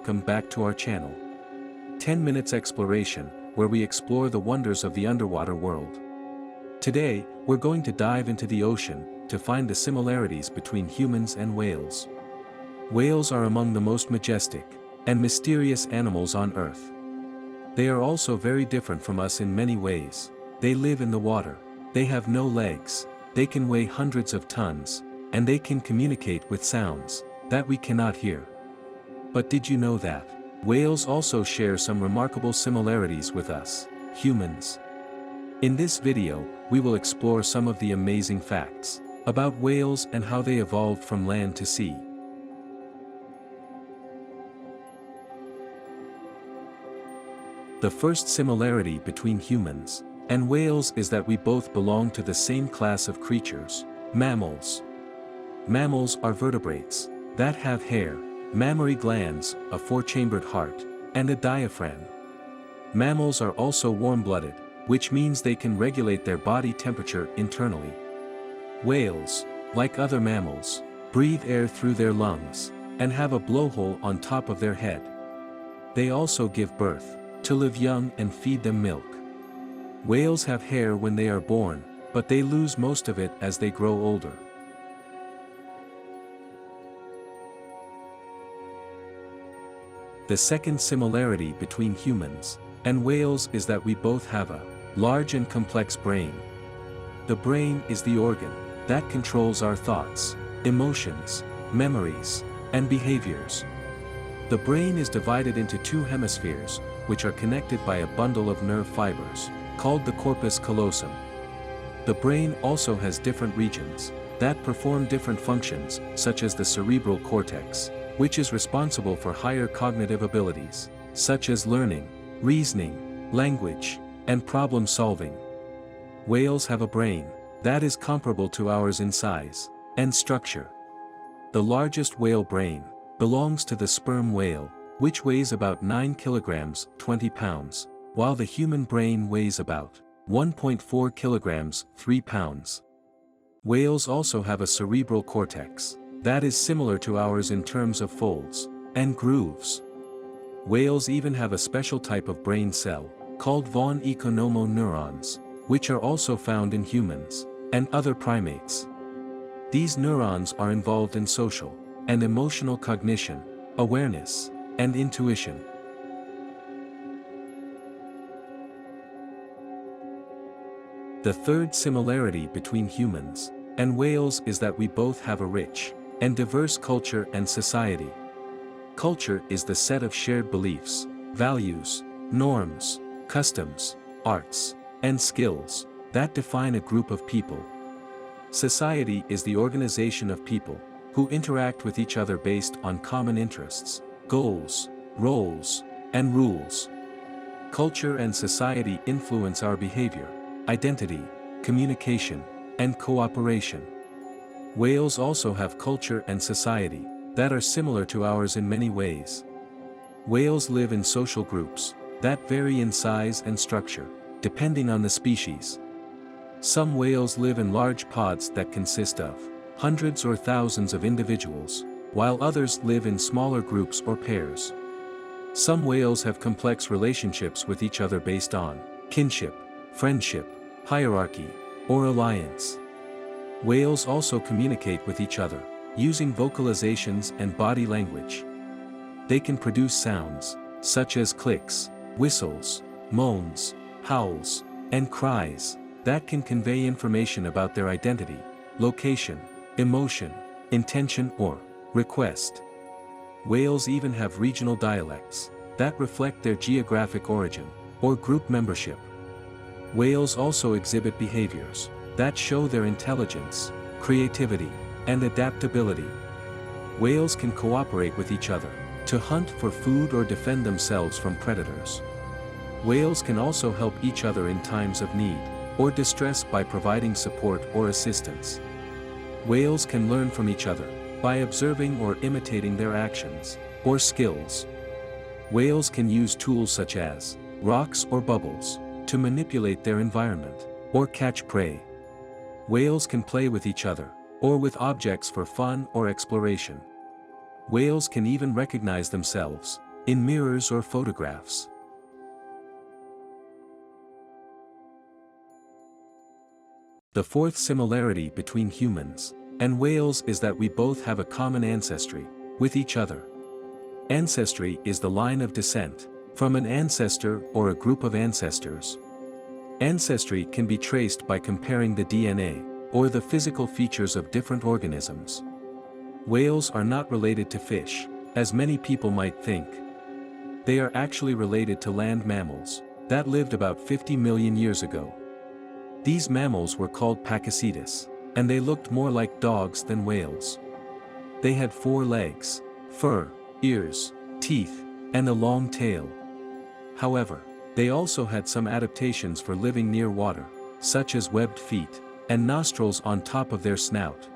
welcome back to our channel. 10 Minutes Exploration, where we explore the wonders of the underwater world. Today, we're going to dive into the ocean to find the similarities between humans and whales. Whales are among the most majestic and mysterious animals on Earth. They are also very different from us in many ways. They live in the water, they have no legs, they can weigh hundreds of tons, and they can communicate with sounds that we cannot hear. But did you know that whales also share some remarkable similarities with us, humans? In this video, we will explore some of the amazing facts about whales and how they evolved from land to sea. The first similarity between humans and whales is that we both belong to the same class of creatures, mammals. Mammals are vertebrates that have hair, mammary glands, a four-chambered heart, and a diaphragm. Mammals are also warm-blooded, which means they can regulate their body temperature internally. Whales, like other mammals, breathe air through their lungs and have a blowhole on top of their head. They also give birth to live young and feed them milk. Whales have hair when they are born, but they lose most of it as they grow older. The second similarity between humans and whales is that we both have a large and complex brain. The brain is the organ that controls our thoughts, emotions, memories, and behaviors. The brain is divided into two hemispheres, which are connected by a bundle of nerve fibers, called the corpus callosum. The brain also has different regions that perform different functions, such as the cerebral cortex, which is responsible for higher cognitive abilities, such as learning, reasoning, language, and problem-solving. Whales have a brain that is comparable to ours in size and structure. The largest whale brain belongs to the sperm whale, which weighs about 9 kilograms, 20 pounds, while the human brain weighs about 1.4 kilograms, 3 pounds. Whales also have a cerebral cortex that is similar to ours in terms of folds and grooves. Whales even have a special type of brain cell, called von Economo neurons, which are also found in humans and other primates. These neurons are involved in social and emotional cognition, awareness, and intuition. The third similarity between humans and whales is that we both have a rich and diverse culture and society. Culture is the set of shared beliefs, values, norms, customs, arts, and skills that define a group of people. Society is the organization of people who interact with each other based on common interests, goals, roles, and rules. Culture and society influence our behavior, identity, communication, and cooperation. Whales also have culture and society that are similar to ours in many ways. Whales live in social groups that vary in size and structure, depending on the species. Some whales live in large pods that consist of hundreds or thousands of individuals, while others live in smaller groups or pairs. Some whales have complex relationships with each other based on kinship, friendship, hierarchy, or alliance. Whales also communicate with each other using vocalizations and body language. They can produce sounds such as clicks, whistles, moans, howls, and cries that can convey information about their identity, location, emotion, intention, or request. Whales even have regional dialects that reflect their geographic origin or group membership. Whales also exhibit behaviors that show their intelligence, creativity, and adaptability. Whales can cooperate with each other to hunt for food or defend themselves from predators. Whales can also help each other in times of need or distress by providing support or assistance. Whales can learn from each other by observing or imitating their actions or skills. Whales can use tools such as rocks or bubbles to manipulate their environment or catch prey. Whales can play with each other or with objects for fun or exploration. Whales can even recognize themselves in mirrors or photographs. The fourth similarity between humans and whales is that we both have a common ancestry with each other. Ancestry is the line of descent from an ancestor or a group of ancestors. Ancestry can be traced by comparing the DNA or the physical features of different organisms. Whales are not related to fish, as many people might think. They are actually related to land mammals that lived about 50 million years ago. These mammals were called Pakicetus, and they looked more like dogs than whales. They had 4 legs, fur, ears, teeth, and a long tail. However, they also had some adaptations for living near water, such as webbed feet and nostrils on top of their snout.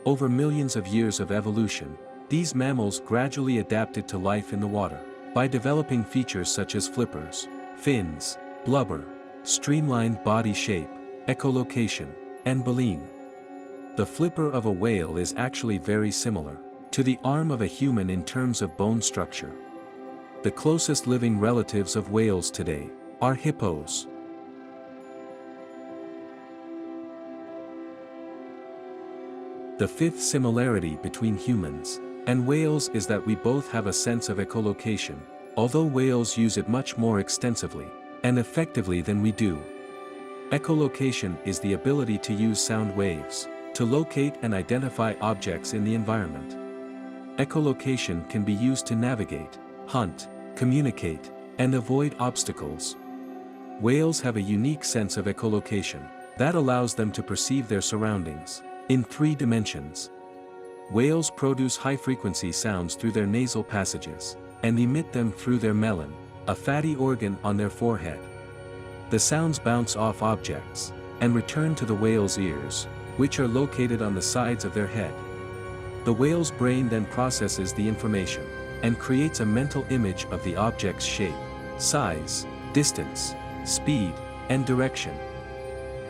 Over millions of years of evolution, these mammals gradually adapted to life in the water by developing features such as flippers, fins, blubber, streamlined body shape, echolocation, and baleen. The flipper of a whale is actually very similar to the arm of a human in terms of bone structure. The closest living relatives of whales today are hippos. The fifth similarity between humans and whales is that we both have a sense of echolocation, although whales use it much more extensively and effectively than we do. Echolocation is the ability to use sound waves to locate and identify objects in the environment. Echolocation can be used to navigate, hunt, communicate, and avoid obstacles. Whales have a unique sense of echolocation that allows them to perceive their surroundings in 3 dimensions. Whales produce high-frequency sounds through their nasal passages and emit them through their melon, a fatty organ on their forehead. The sounds bounce off objects and return to the whale's ears, which are located on the sides of their head. The whale's brain then processes the information and creates a mental image of the object's shape, size, distance, speed, and direction.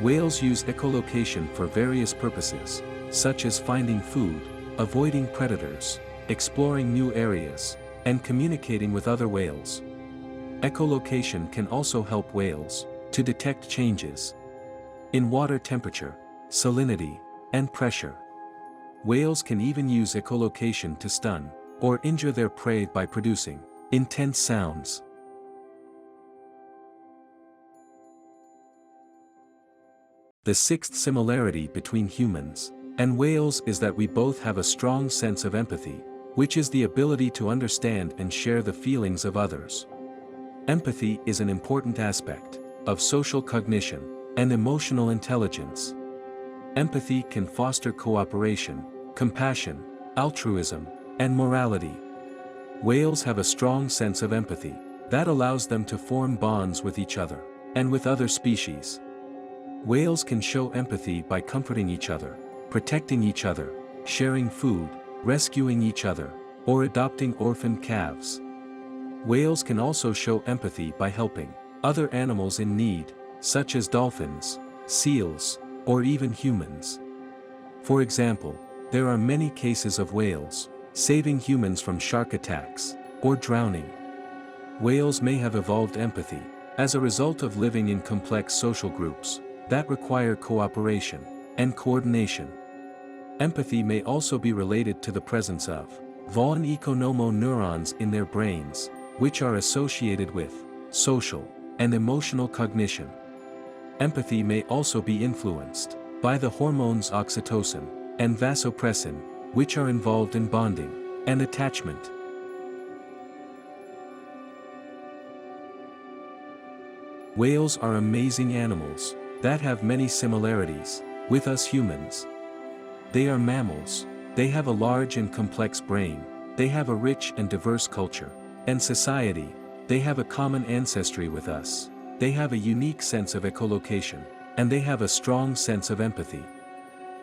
Whales use echolocation for various purposes, such as finding food, avoiding predators, exploring new areas, and communicating with other whales. Echolocation can also help whales to detect changes in water temperature, salinity, and pressure. Whales can even use echolocation to stun or injure their prey by producing intense sounds. The sixth similarity between humans and whales is that we both have a strong sense of empathy, which is the ability to understand and share the feelings of others. Empathy is an important aspect of social cognition and emotional intelligence. Empathy can foster cooperation, compassion, altruism, and morality. Whales have a strong sense of empathy that allows them to form bonds with each other and with other species. Whales can show empathy by comforting each other, protecting each other, sharing food, rescuing each other, or adopting orphaned calves. Whales can also show empathy by helping other animals in need, such as dolphins, seals, or even humans. For example, there are many cases of whales saving humans from shark attacks or drowning. Whales may have evolved empathy as a result of living in complex social groups that require cooperation and coordination. Empathy may also be related to the presence of von Economo neurons in their brains, which are associated with social and emotional cognition. Empathy may also be influenced by the hormones oxytocin and vasopressin, which are involved in bonding and attachment. Whales are amazing animals that have many similarities with us humans. They are mammals, they have a large and complex brain, they have a rich and diverse culture and society, they have a common ancestry with us, they have a unique sense of echolocation, and they have a strong sense of empathy.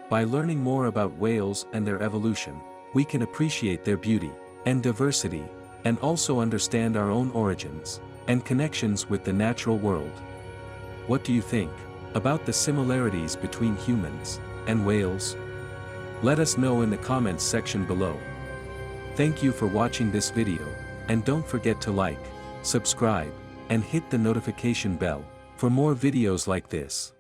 By learning more about whales and their evolution, we can appreciate their beauty and diversity, and also understand our own origins and connections with the natural world. What do you think about the similarities between humans and whales? Let us know in the comments section below. Thank you for watching this video. And don't forget to like, subscribe, and hit the notification bell for more videos like this.